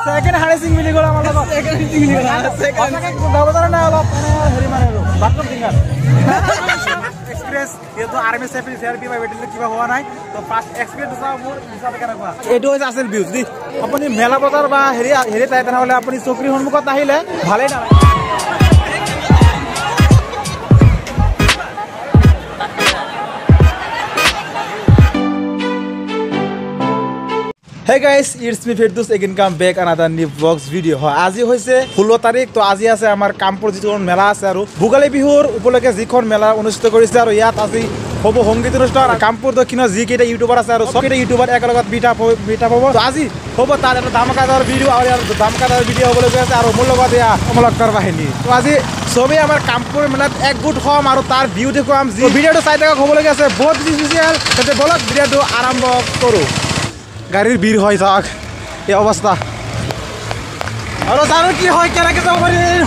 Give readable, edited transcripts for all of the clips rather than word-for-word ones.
Second হাৰেসিং মিলি গ'ল আমাৰ লগত সেকেন্ড হাৰেসিং মিলি গ'ল সেকেন্ড দাবদাৰ না অলপ হেৰি মানে বাথৰুম সিঙ্গাৰ এক্সপ্ৰেছ এইটো আৰ্মি সেফটি থেৰাপি বা বেটেল কিবা হোৱা নাই তো ফাৰ্স্ট এক্সপেৰিয়েন্স চাও মোৰ হিচাপে কেনেকুৱা এইটো হৈছে আছিল ভিউজ দি আপুনি মেলা বজাৰ বা হেৰি তাই তেনেহ'লে আপুনি চকৰি সন্মুখত আহিলে ভালেই নালাগে Hey guys, it's me Firdous again come back another new vlog video. আজি হৈছে 16 তাৰিখ তো আজি আছে আমাৰ কামপুৰ যিখন মেলা আছে আৰু ভোগালী বিহুৰ উপলক্ষে যিখন মেলা অনুষ্ঠিত কৰিছে আৰু ইয়াত আজি হ'ব সংগীত অনুষ্ঠান কামপুৰ দক্ষিণৰ যিকেইটা ইউটিউবাৰ আছে আৰু সবকেইটা ইউটিউবাৰ একেলগত বিটা পাব তো আজি হ'ব তাৰ এটা ধামাকাদাৰ ভিডিঅ' আৰু ইয়াৰ ধামাকাদাৰ ভিডিঅ' হ'বলৈ গৈ আছে আৰু মোৰ লগত এয়া অমলকৰ বাহিনী তো আজি সবেই আমাৰ কামপুৰ মেলাত একগোট হ'ম আৰু তাৰ ভিউ দেখুৱাম যি ভিডিঅ'টো চাই থাকক হ'বলৈ গৈ আছে বহুত স্পেচিয়েল তেন্তে বলক ভিডিঅ'টো আৰম্ভ কৰোঁ গাড়ীৰ ভিৰ হয় চাওক এই অৱস্থা আৰু জানো কি হয় কেনেকৈ যাব পাৰিম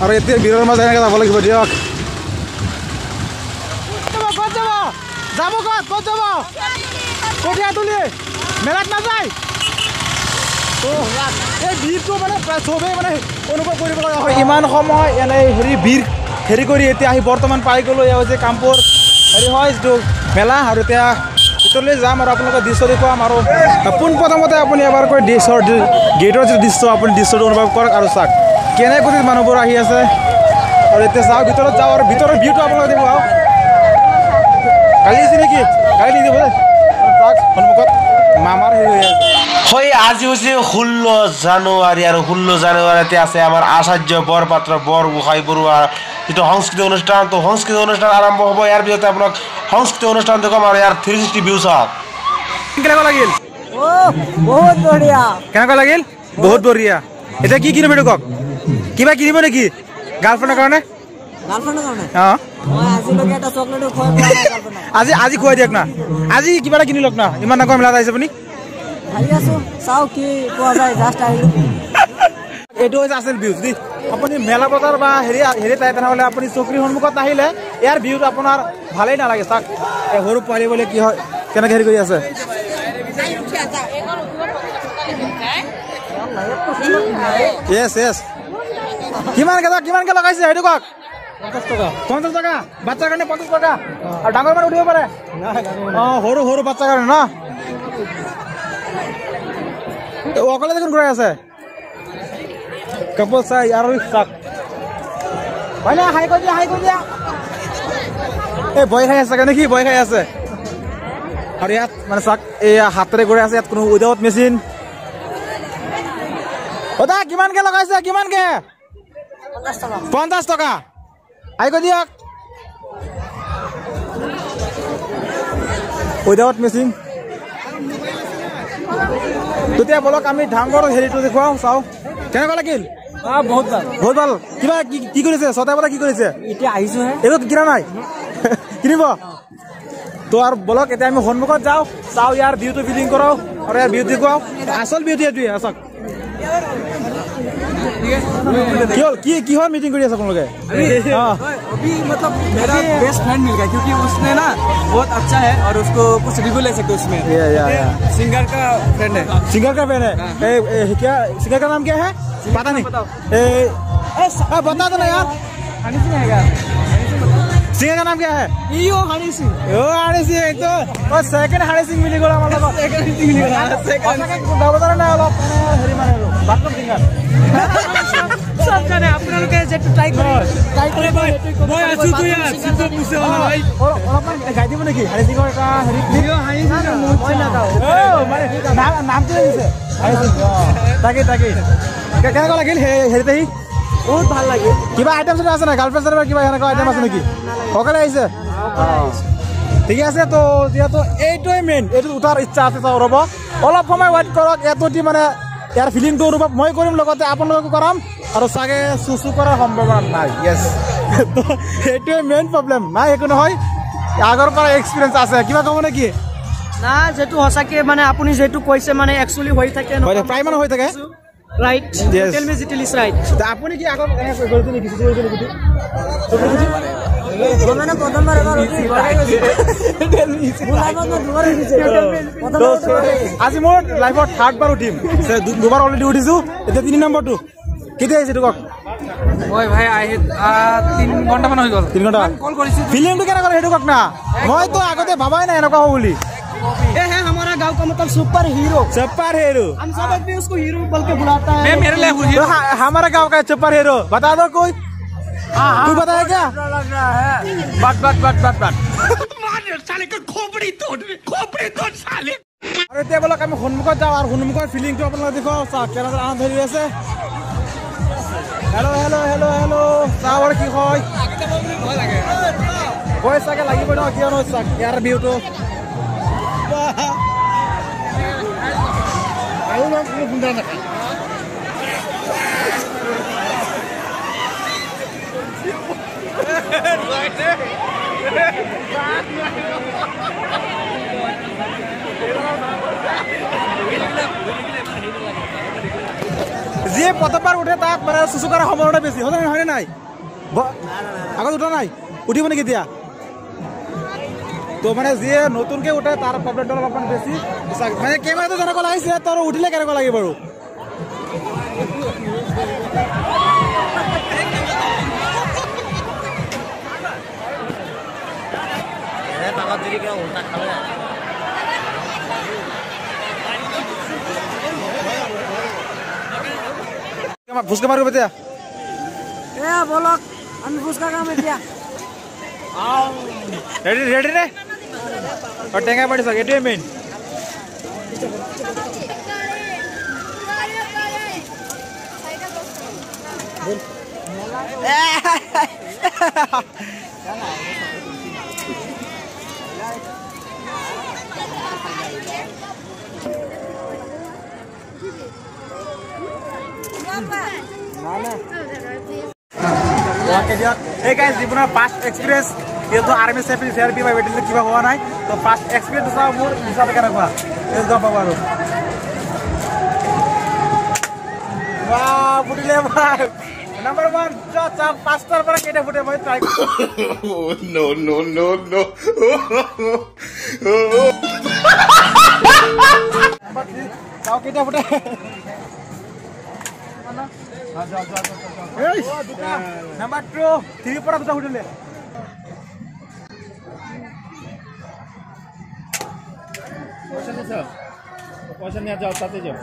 আৰু এতিয়া ভিৰৰ মাজে এনেকৈ যাব লাগিব দিয়ক ক'ত যাব ক'ত যাব কঠীয়া তুলি মেলাত নাযায় এই ভিৰটো মানে চবেই মানে অনুভৱ কৰিব লগা হয় ইমান সময় এনে হেৰি কৰি এতিয়া আহি বৰ্তমান পাই গ'লোঁ এয়া হৈছে কামপুৰ হেৰি হয় যিটো মেলা আৰু এতিয়া ভিতৰলৈ যাম আৰু আপোনালোকৰ দৃশ্য দেখুৱাম আৰু পোনপ্ৰথমতে আপুনি এবাৰকৈ গেটৰ যিটো দৃশ্য আপুনি দৃশ্যটো অনুভৱ কৰক আৰু চাওক কেনেকৈ মানুহবোৰ আহি আছে আৰু এতিয়া চাওক ভিতৰত যাওঁ আৰু ভিতৰৰ ভিউটো আপোনালোকে দেখুৱাওক কালি আছে নেকি কালি দি দিব চাওক সন্মুখত মামাৰ হেৰি হৈ আছে হয় আজি হৈছে 16 জানুৱাৰী আৰু 16 জানুৱাৰীতে আছে আমাৰ আচাৰ্য বৰপাত্ৰ বৰগোহাঁই বৰুৱাৰ যেটো সংস্কৃতি অনুষ্ঠান তো সংস্কৃতি অনুষ্ঠান আৰম্ভ হ'ব ইয়াৰ পিছতে আপোনাক সংস্কৃতি অনুষ্ঠান দেখুৱাম আৰু ইয়াৰ 360 ভিউ চাওক কেনেকুৱা লাগিল বহুত বঢ়িয়া কেনেকুৱা লাগিল বহুত বঢ়িয়া এটা কি কিনিব কওক কিবা কিনিব নেকি গাৰ্লফ্ৰেণ্ডৰ কাৰণে অঁ আজিলৈকে এটা চকলেটো খুৱাই পোৱা নাই গাৰ্লফ্ৰেণ্ডক আজি খুৱাই দিয়ক না আজি কিবা এটা কিনি লওক না ইমান ডাঙৰ মেলাত আহিছে আপুনি ভাবি আছো চাও কি পোৱা যায় জাষ্ট আহিলো এইটো হৈছে আছিল ভিউজ দি আপুনি মেলা বজাৰ বা হেৰি তাই তেনেহ'লে আপুনি চকৰি সন্মুখত আহিলে ইয়াৰ ভিউটো আপোনাৰ ভালেই নালাগে চাওক এই সৰু পোৱালি বোলে কি হয় কেনেকৈ হেৰি কৰি আছে য়েছ কিমানকৈ লগাইছে সেইটো কওক 50 টকা বাচ্চাৰ কাৰণে 50 টকা আৰু ডাঙৰ মানুহ উঠিব পাৰে অঁ সৰু বাচ্চাৰ কাৰণে ন অকলে দেখোন ঘূৰাই আছে কাপল চাই আৰু চাক হয় না হাই কৰি দিয়া এই ভয় খাই আছে নেকি ভয় খাই আছে আৰু ইয়াত মানে চাক এই হাতেৰে ঘূৰাই আছে ইয়াত কোনো উইদাউট মেচিন দাদা কিমানকৈ লগাইছে কিমানকৈ 50 টকা হাই কৰি দিয়ক উইদাউট মেচিন তেতিয়া বলক আমি ডাঙৰ হেৰিটো দেখুৱাওঁ চাওঁ কেনেকুৱা লাগিল বহুত ভাল কিবা কি কৰিছে ছটা বজা কি কৰিছে এতিয়া আহিছো হে এইটো কিনা নাই কিনিব তো আৰু বলক এতিয়া আমি সন্মুখত যাওঁ চাওঁ ইয়াৰ ভিউটো ফিলিং কৰাওঁ আৰু ইয়াৰ ভিউ দেখুৱাওঁ আচল ভিউটো এইটোৱে আচক किहर मीटिंग करी सब लोग अभी मतलब मेरा बेस्ट फ्रेंड मिल गया क्योंकि उसने ना बहुत अच्छा है और उसको कुछ रिव्यू ले सकते उसमें सिंगर का फ्रेंड है क्या सिंगर का नाम क्या है पता नहीं बता दो ना यार हनी सिंह है सिंगर का नाम क्या है हनी सिंह तो सेकंड हनी सिंह मिली ग'ল আমাৰ লগত सेकंड हनी सिंह मिल गया দাবদাৰ না অলপ হেৰি মানে বাথৰুম সিঙ্গাৰ सब जाने আপোনালোকে যেটো ট্ৰাই কৰে মই আছো তো ইয়াৰ সিদ্ধ পুছে वाला ভাই অলপমান গাই দিব নেকি হৰি সিংৰ এটা হেৰি ভিডিও হানি সিং মই নাগাও মানে নামটো দিছে হানি সিং তাকে কেনেকুৱা লাগিল হেৰিতে বহুত ভাল লাগে কিবা আইটেম আছে না গাৰ্লফ্ৰেণ্ডৰ কিবা এনেকুৱা আইটেম আছে নেকি সকলে আহিছে ঠিক আছে তো যিহেতু এইটোৱে মেইন এইটো উঠাৰ ইচ্ছা আছে চাওঁ ৰ'ব অলপ সময় ৱেইট কৰক এইটোটি মানে ইয়াৰ ফিলিংটো অনুভৱ মই কৰিম লগতে আপোনালোকো কৰাম আৰু চাগে চুচু কৰাৰ সম্ভাৱনা নাই য়েছ তো এইটোৱে মেইন প্ৰব্লেম নাই একো নহয় আগৰ পৰা এক্সপিৰিয়েঞ্চ আছে কিবা ক'ব নেকি না যেটো হসাকে মানে আপুনি যেটো কৈছে মানে একচুয়ালি হৈ থাকে প্ৰায় মানে হৈ থাকে right tell me it is right আপুনি কি আগত কৰিছে নেকি মানে প্ৰথমবাৰ এবাৰ আজি মোৰ লাইফত 3rd বাৰ উঠিম দুবাৰ অলৰেডি উঠিছো এতিয়া 3 নম্বৰটো কেতিয়া আহিছে তোক ওই ভাই 3 ঘন্টা মান হৈ গল 3 ঘন্টা কল কৰিছিল ফিল্মটো কেনে কৰে হেতু কক না মই তো আগতে ভাবাই নাই এনেকুৱা হ'ব বুলি ये है हमारा गांव का मतलब सुपर हीरो हम सब भी उसको हीरो बोल के बुलाता है मैं मेरे लिए हीरो हमारा गांव का सुपर हीरो बता दो कोई कोई बताया क्या लग रहा है बट साले আৰু এতিয়া বলক আমি সন্মুখত যাওঁ আৰু সন্মুখৰ ফিলিংটো আপোনালোকে দেখুৱাও চাওক কেনেদৰে আনন্দ ধৰি আছে হেল্ল' হেল্ল' হেল্ল' হেল্ল' চাওঁ আৰু কি হয় ভয় চাগে লাগিব ন কিয়নো চাওক ইয়াৰ ভিউটো যিয়ে প্ৰথমবাৰ উঠে তাক মানে চুচু কৰাৰ সম্ভাৱনা বেছি হয়নে নাই আগত উঠা নাই উঠিব নেকি এতিয়া তো মানে যিয়ে নতুনকৈ উঠে তাৰ প্ৰব্লেমটো অলপমান বেছি মানে কেমেৰাটো যেনেকুৱা লাগিছে তোৰ উঠিলে কেনেকুৱা লাগে বাৰু ফুচকা মাৰিব এতিয়া बोलक हम फुसका काम दिया ৰেডি ৰেডি ৰে আৰু টেঙা পাৰি চাওক এইটোৱে মেইন Hey guys, জীৱনৰ ফাৰ্ষ্ট এক্সপিৰিয়েঞ্চ এইটো আৰ্মি চেফি বা বেটেলিয়ন কিবা হোৱা নাই তো ফাৰ্ষ্ট এক্সপিৰিয়েঞ্চ চাওঁ মোৰ হিচাপে কেনেকুৱা এইটো গম পাব আৰু বাহ ফুটিলে ভাই নাম্বাৰ 1 চাপ 5টাৰ পৰা কেইটা ফুটে মই ট্ৰাই no চাও কেইটা ফুটে নাম্বাৰ 2 3 পৰা দুটা ফুটিলে পয়সা নিয়ে যাও তাতে যাও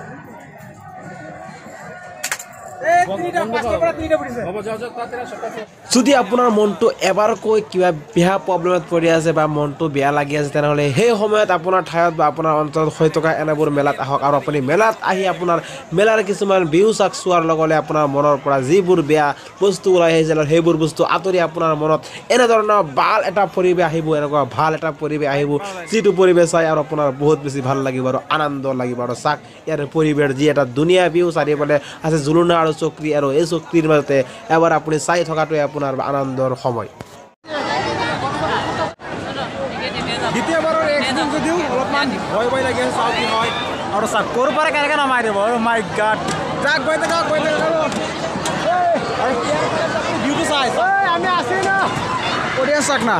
যদি আপোনাৰ মনটো এবাৰকৈ কিবা বেয়া প্ৰব্লেমত পৰি আছে বা মনটো বেয়া লাগি আছে তেনেহ'লে সেই সময়ত আপোনাৰ ঠাইত বা আপোনাৰ অঞ্চলত হৈ থকা এনেবোৰ মেলাত আহক আৰু আপুনি মেলাত আহি আপোনাৰ মেলাৰ কিছুমান বিহু চাক চোৱাৰ লগে আপোনাৰ মনৰ পৰা যিবোৰ বেয়া বস্তু ওলাই আহিছিল সেইবোৰ বস্তু আঁতৰি আপোনাৰ মনত এনেধৰণৰ ভাল এটা পৰিৱেশ আহিব এনেকুৱা ভাল এটা পৰিৱেশ আহিব যিটো পৰিৱেশ চাই আৰু আপোনাৰ বহুত বেছি ভাল লাগিব আৰু আনন্দ লাগিব আৰু চাক ইয়াৰ পৰিৱেশ যি এটা ধুনীয়া বিহু চাৰিওফালে আছে জুলুনা আৰু চক্ৰী আৰু এই চক্ৰীৰ মাজতে এবাৰ আপুনি চাই থকাটোৱে আপোনাৰ আনন্দৰ সময় দ্বিতীয়বাৰৰ এক্সপিৰিয়েঞ্চ যদিও অলপমান ভয় লাগি আছে চাওঁ কি হয় আৰু চাওক ক'ৰ পৰা কেনেকৈ নমাই দিব মাই গড যাক গৈ থাকক ভিউটো চাই আমি আছি না কৰি চাওক না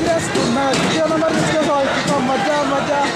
serius, nah video nomor ini sudah soal kita manja.